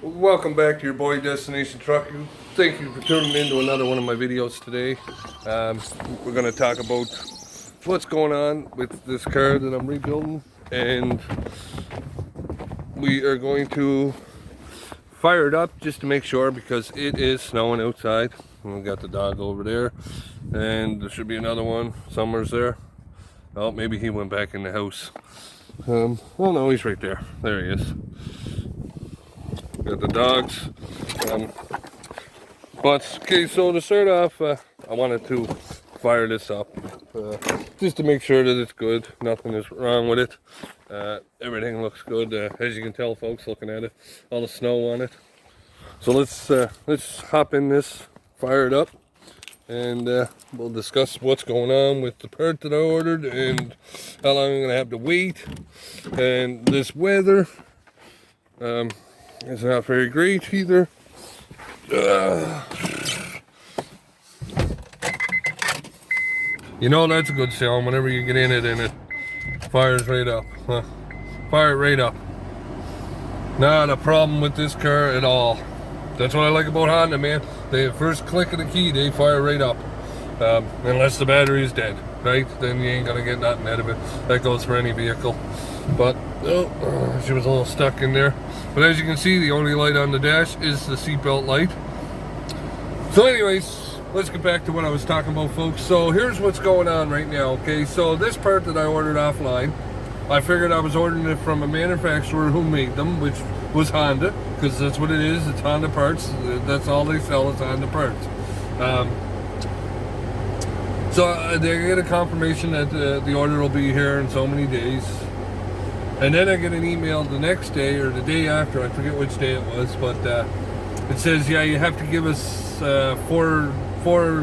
Welcome back to your boy Destination Trucking. Thank you for tuning in to another one of my videos today. We're going to talk about what's going on with this car that I'm rebuilding, and we are going to fire it up just to make sure because it is snowing outside. We got the dog over there, and there should be another one somewhere's there. Oh, maybe he went back in the house. Oh no, he's right there. There he is. Got the dogs. But okay, so to start off, I wanted to fire this up just to make sure that it's good. Nothing is wrong with it. Everything looks good, as you can tell, folks, looking at it. All the snow on it. So let's hop in this, fire it up, and we'll discuss what's going on with the part that I ordered and how long I'm gonna have to wait. And this weather is not very great either. You know that's a good sound whenever you get in it and it fires right up. Fire it right up. Not a problem with this car at all. That's what I like about Honda, man. The first click of the key, they fire right up. Unless the battery is dead, right? Then you ain't gonna get nothing out of it. That goes for any vehicle. But she was a little stuck in there. But as you can see, the only light on the dash is the seatbelt light. So anyways, let's get back to what I was talking about, folks. So here's what's going on right now, okay? So this part that I ordered offline, I figured I was ordering it from a manufacturer who made them, which was Honda, because that's what it is. It's Honda parts. That's all they sell is Honda parts. So they get a confirmation that the order will be here in so many days. And then I get an email the next day or the day after, I forget which day it was, but it says, yeah, you have to give us four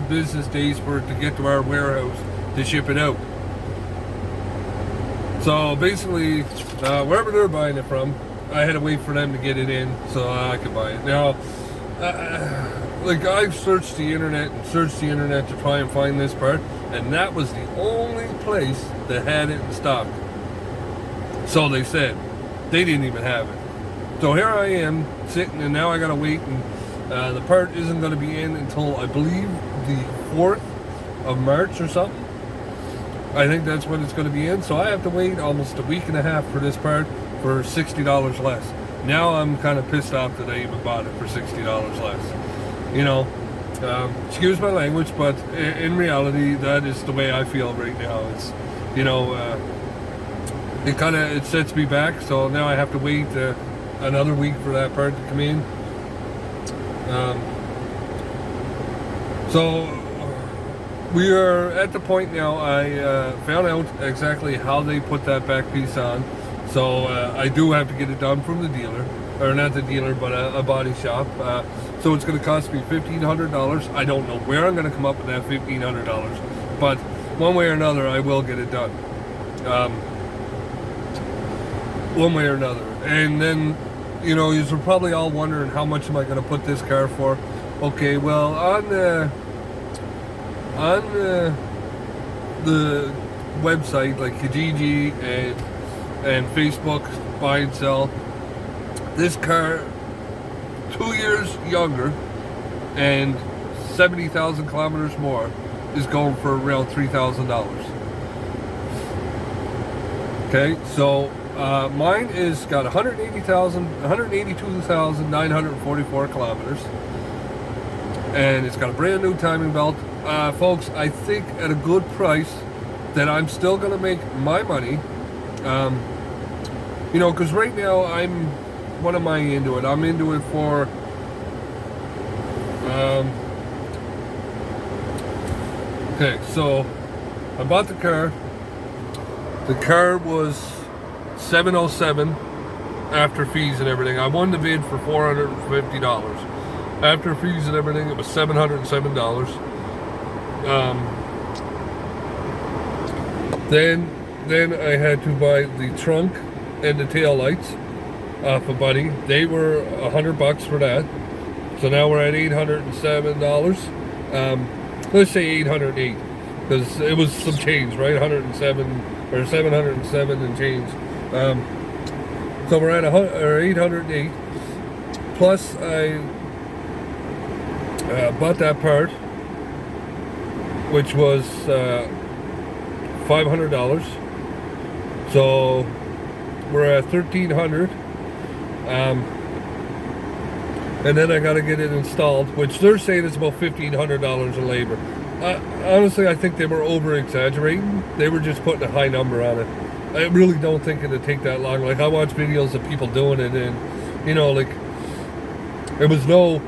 business days for it to get to our warehouse to ship it out. So basically, wherever they're buying it from, I had to wait for them to get it in so I could buy it. Now, like I've searched the internet to try and find this part, and that was the only place that had it in stock. So they said. They didn't even have it. So here I am sitting, and now I gotta wait, and the part isn't gonna be in until I believe the 4th of March or something. I think that's when it's gonna be in. So I have to wait almost a week and a half for this part for $60 less. Now I'm kind of pissed off that I even bought it for $60 less. You know, excuse my language, but in reality, that is the way I feel right now. It's, you know, it sets me back. So now I have to wait another week for that part to come in. So we are at the point now. I found out exactly how they put that back piece on. So I do have to get it done from the dealer, or not the dealer, but a body shop. So it's going to cost me $1,500. I don't know where I'm going to come up with that $1,500, but one way or another, I will get it done. One way or another. And then, you know, you're probably all wondering how much am I going to put this car for. Okay, well, on the website like Kijiji and Facebook buy and sell, this car 2 years younger and 70,000 kilometers more is going for around $3,000. Okay, so mine is got 182,944 kilometers, and it's got a brand new timing belt. Folks, I think at a good price that I'm still gonna make my money. You know, because right now what am I into it? I'm into it for okay, so I bought the car. The car was $707 after fees and everything. I won the bid for $450. After fees and everything, it was $707. Then I had to buy the trunk and the tail lights off a buddy. They were $100 for that. So now we're at $807. Let's say 808, because it was some change, right? 107 or 707 and change. So we're at 808. Plus, I bought that part, which was $500. So we're at $1,300. And then I got to get it installed, which they're saying it's about $1,500 in labor. Honestly, I think they were over-exaggerating. They were just putting a high number on it. I really don't think it'd take that long. Like, I watch videos of people doing it, and, you know, like, it was no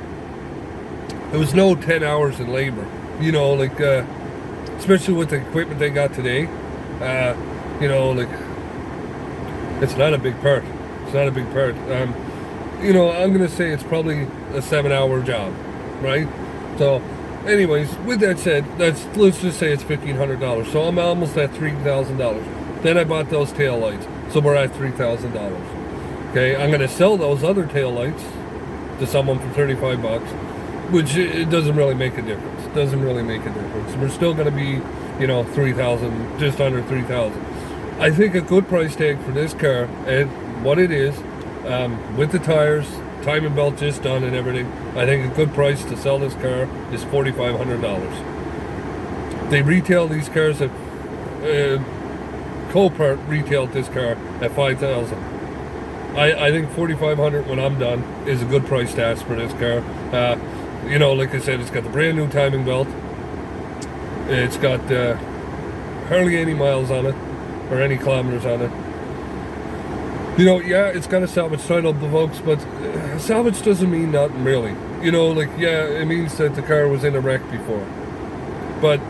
10 hours in labor. You know, like, especially with the equipment they got today, you know, like, it's not a big part. It's not a big part. You know, I'm going to say it's probably a 7-hour job, right? So, anyways, with that said, let's just say it's $1,500. So I'm almost at $3,000. Then I bought those tail lights, so we're at $3,000. Okay, I'm going to sell those other tail lights to someone for $35, which it doesn't really make a difference. It doesn't really make a difference. We're still going to be, you know, $3,000, just under $3,000. I think a good price tag for this car, and what it is, with the tires, timing belt just done and everything, I think a good price to sell this car is $4,500. They retail these cars at Copart retailed this car at $5,000. I think $4,500 when I'm done is a good price to ask for this car. You know, like I said, it's got the brand new timing belt. It's got hardly any miles on it, or any kilometers on it. You know, yeah, it's got a salvage title, folks, but salvage doesn't mean nothing, really. You know, like, yeah, it means that the car was in a wreck before. But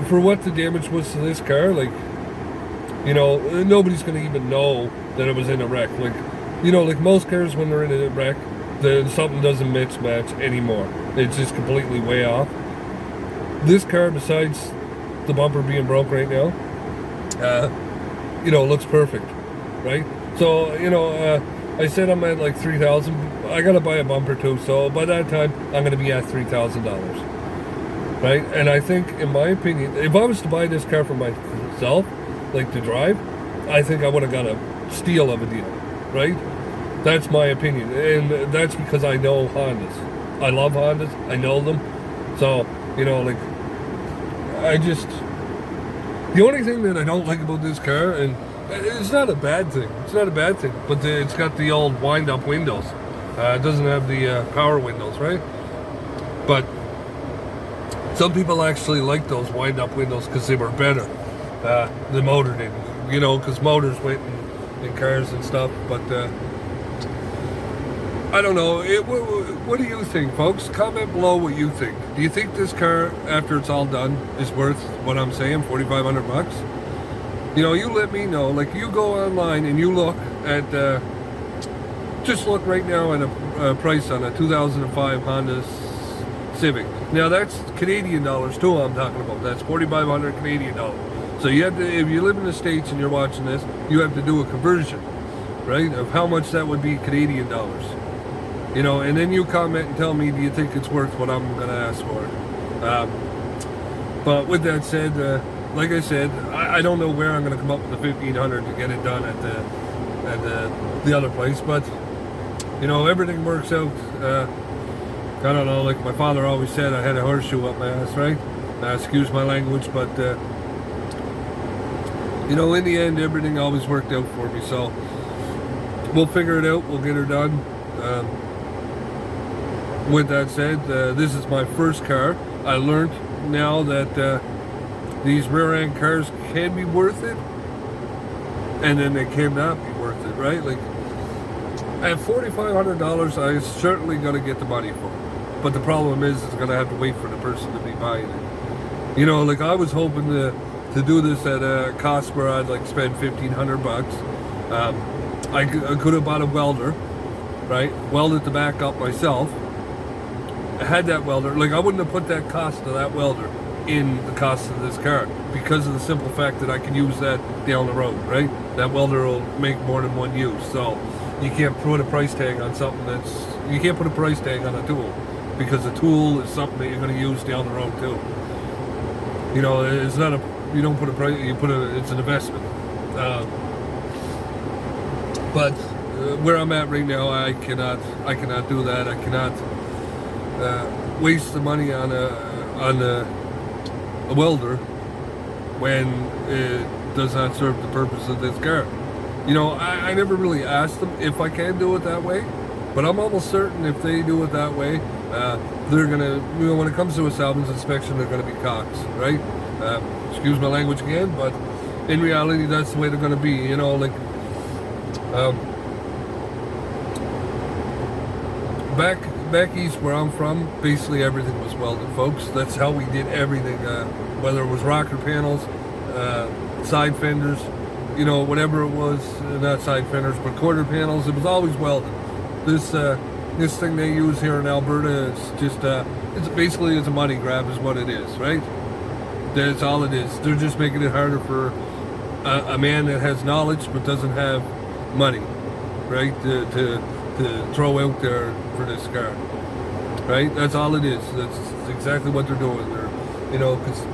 for what the damage was to this car, like, you know, nobody's going to even know that it was in a wreck. Like, you know, like most cars when they're in a wreck, something doesn't match anymore. It's just completely way off. This car, besides the bumper being broke right now, you know, looks perfect, right? So, you know, I said I'm at like $3,000. I gotta buy a bumper too. So by that time, I'm gonna be at $3,000, right? And I think, in my opinion, if I was to buy this car for myself, like to drive, I think I would have got a steal of a deal, right? That's my opinion, and that's because I know Hondas. I love Hondas. I know them. So, you know, like, the only thing that I don't like about this car, and it's not a bad thing. It's not a bad thing. But it's got the old wind-up windows. It doesn't have the power windows, right? But some people actually like those wind-up windows because they were better. The motor didn't. You know, because motors went in cars and stuff. But I don't know. What do you think, folks? Comment below what you think. Do you think this car, after it's all done, is worth what I'm saying, $4,500? You know, you let me know. Like, you go online and you look at, just look right now at a price on a 2005 Honda Civic. Now, that's Canadian dollars too I'm talking about. That's 4,500 Canadian dollars. So you have to, if you live in the States and you're watching this, you have to do a conversion, right, of how much that would be Canadian dollars. You know, and then you comment and tell me, do you think it's worth what I'm going to ask for? But with that said, like I said, I don't know where I'm going to come up with the $1,500 to get it done at the other place, but you know, everything works out. I don't know, like my father always said, I had a horseshoe up my ass, right? Excuse my language, but you know, in the end, everything always worked out for me. So we'll figure it out. We'll get her done. With that said, this is my first car. I learned now that these rear-end cars can be worth it, and then they cannot be worth it, right? Like, at $4,500, I certainly gonna get the money for it. But the problem is, it's gonna have to wait for the person to be buying it. You know, like I was hoping to do this at a cost where I'd like spend $1,500. I could have bought a welder, right? Welded the back up myself. I had that welder. Like, I wouldn't have put that cost of that welder in the cost of this car because of the simple fact that I can use that down the road, right? That welder will make more than one use. So you can't put a price tag on something you can't put a price tag on a tool, because a tool is something that you're going to use down the road too. You know, it's not you don't put a price, it's an investment. But where I'm at right now, I cannot do that. I cannot waste the money on a welder when it does not serve the purpose of this car. You know, I never really asked them if I can do it that way, but I'm almost certain if they do it that way, they're gonna, you know, when it comes to a salvage inspection, they're gonna be cocks, right? Excuse my language again, but in reality, that's the way they're gonna be. You know, like back east where I'm from, basically everything was welded, folks. That's how we did everything, whether it was rocker panels, side fenders, you know, whatever it was, not side fenders, but quarter panels, it was always welded. This thing they use here in Alberta is just, it's basically a money grab is what it is, right? That's all it is. They're just making it harder for a man that has knowledge but doesn't have money, right, to throw out there for this car, right? That's all it is. That's exactly what they're doing there, you know, because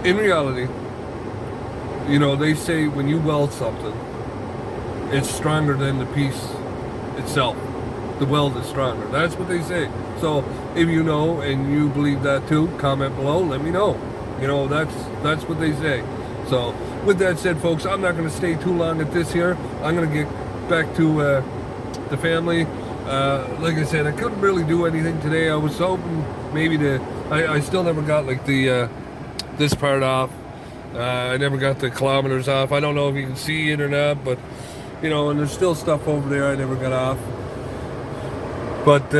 in reality, you know, they say when you weld something, it's stronger than the piece itself. The weld is stronger. That's what they say. So if you know and you believe that too, comment below, let me know. You know, that's what they say. So with that said, folks, I'm not going to stay too long at this here. I'm going to get back to the family. Like I said, I couldn't really do anything today. I was hoping maybe I still never got like the this part off. I never got the kilometers off. I don't know if you can see it or not, but you know, and there's still stuff over there I never got off. But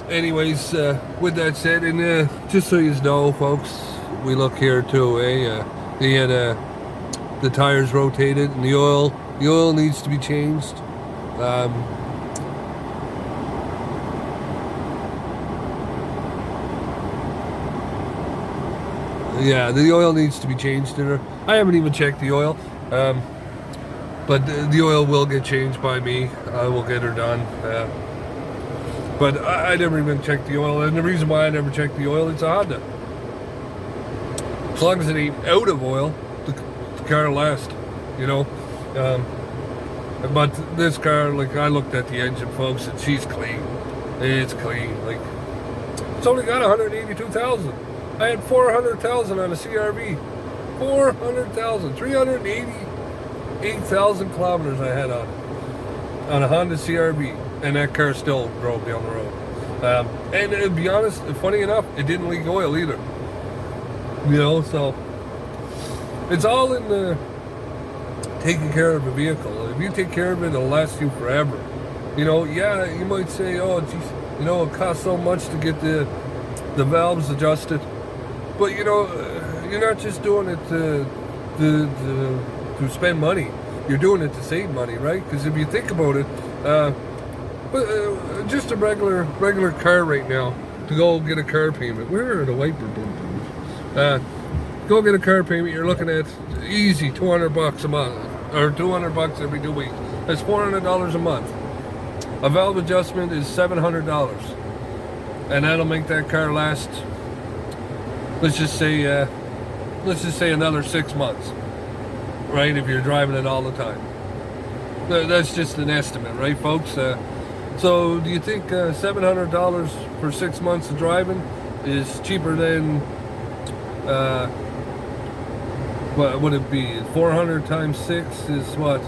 anyways, with that said, and just so you know, folks, we look here too, he had the tires rotated, and the oil needs to be changed. Yeah, the oil needs to be changed in her. I haven't even checked the oil, but the oil will get changed by me. I will get her done. But I never even checked the oil, and the reason why I never checked the oil, it's a Honda. As long as it ain't out of oil, the car will last, you know. But this car, like, I looked at the engine, folks, and she's clean. It's clean. Like, it's only got 182,000. I had 400,000 on a CRV. 400,000, 388,000 kilometers I had on a Honda CRV. And that car still drove down the road. And to be honest, funny enough, it didn't leak oil either. You know, so it's all in the taking care of a vehicle. If you take care of it, it'll last you forever. You know, yeah, you might say, oh, geez, you know, it costs so much to get the valves adjusted. But, you know, you're not just doing it to spend money. You're doing it to save money, right? Because if you think about it, just a regular car right now, to go get a car payment. Where are the wiper bumpers? Go get a car payment, you're looking at easy $200 a month, or $200 every 2 weeks. That's $400 a month. A valve adjustment is $700, and that'll make that car last, let's just say another 6 months, right? If you're driving it all the time. That's just an estimate, right, folks? So do you think $700 for 6 months of driving is cheaper than what would it be? 400 times 6 is what?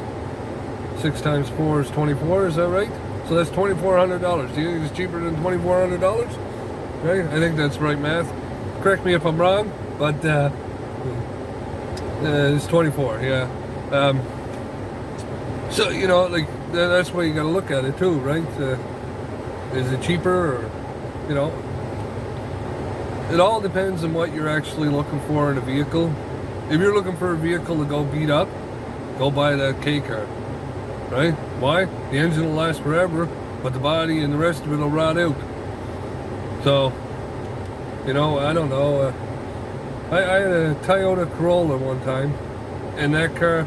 6 times 4 is 24, is that right? So that's $2,400. Do you think it's cheaper than $2,400? Right? I think that's right math. Correct me if I'm wrong, but it's 24, yeah. So, you know, like, that's why you got to look at it too, right? Is it cheaper, or, you know? It all depends on what you're actually looking for in a vehicle. If you're looking for a vehicle to go beat up, go buy that K car, right? Why? The engine will last forever, but the body and the rest of it will rot out. So, you know, I don't know. I had a Toyota Corolla one time, and that car,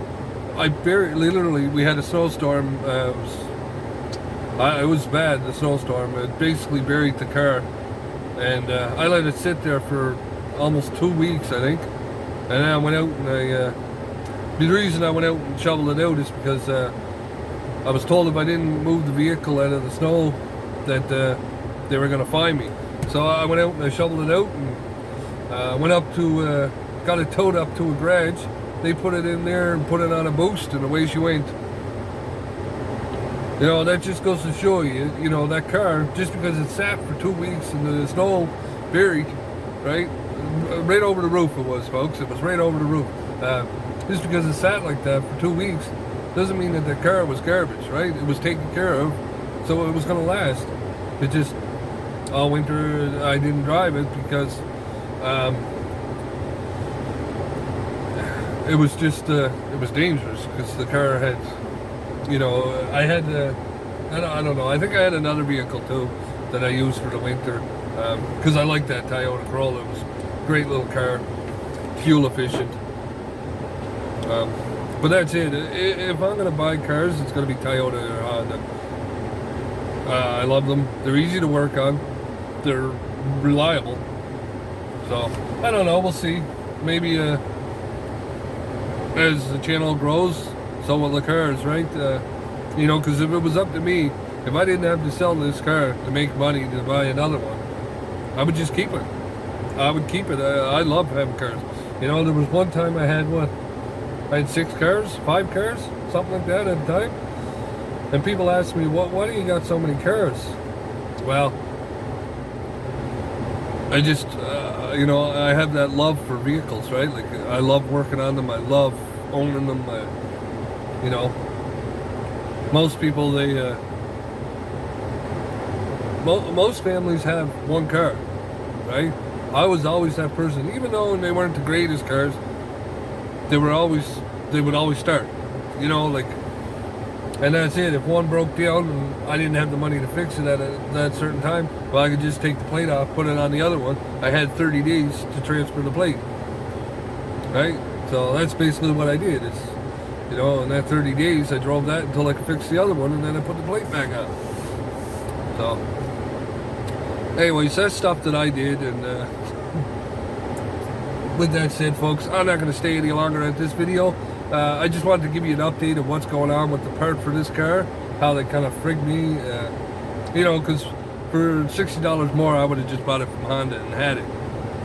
literally, we had a snowstorm. It was bad, the snowstorm. It basically buried the car. And I let it sit there for almost 2 weeks, I think. And then I went out and the reason I went out and shoveled it out is because I was told if I didn't move the vehicle out of the snow that they were going to fine me. So I went out and I shoveled it out and went up to, got it towed up to a garage. They put it in there and put it on a boost, and away she went. You know, that just goes to show you, you know, that car, just because it sat for 2 weeks in the snow, buried, right? Right over the roof it was, folks. It was right over the roof. Just because it sat like that for 2 weeks doesn't mean that the car was garbage, right? It was taken care of, so it was going to last. It just, all winter I didn't drive it because it was just, it was dangerous because the car had, you know, I had, I don't know, I think I had another vehicle too that I used for the winter because I like that Toyota Corolla. It was a great little car, fuel efficient. But that's it. If I'm going to buy cars, it's going to be Toyota or Honda. I love them. They're easy to work on. They're reliable. So, I don't know. We'll see. Maybe as the channel grows, so will the cars, right? You know, because if it was up to me, if I didn't have to sell this car to make money to buy another one, I would just keep it. I would keep it. I love having cars. You know, there was one time I had what? I had 6 cars, 5 cars, something like that at a time. And people ask me, why do you got so many cars? Well, I just, you know, I have that love for vehicles, right? Like, I love working on them. I love owning them. You know, most people, they, most families have one car, right? I was always that person, even though they weren't the greatest cars, they would always start, you know, like, and that's it. If one broke down and I didn't have the money to fix it at that certain time, well, I could just take the plate off, put it on the other one. I had 30 days to transfer the plate, right? So that's basically what I did. It's, you know, in that 30 days, I drove that until I could fix the other one, and then I put the plate back on. So, anyways, that's stuff that I did, and with that said, folks, I'm not going to stay any longer at this video. I just wanted to give you an update of what's going on with the part for this car, how they kind of frigged me. You know, because for $60 more, I would have just bought it from Honda and had it,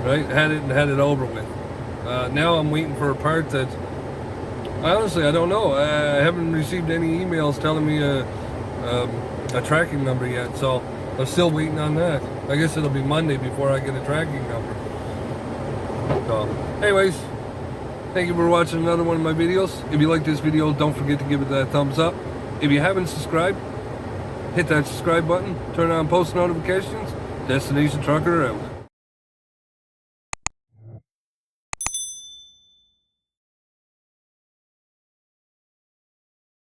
right? Had it over with. Now I'm waiting for a part that, honestly, I don't know. I haven't received any emails telling me a tracking number yet, so I'm still waiting on that. I guess it'll be Monday before I get a tracking number. So, anyways, thank you for watching another one of my videos. If you like this video, don't forget to give it that thumbs up. If you haven't subscribed, hit that subscribe button, turn on post notifications. Destination Trucker out.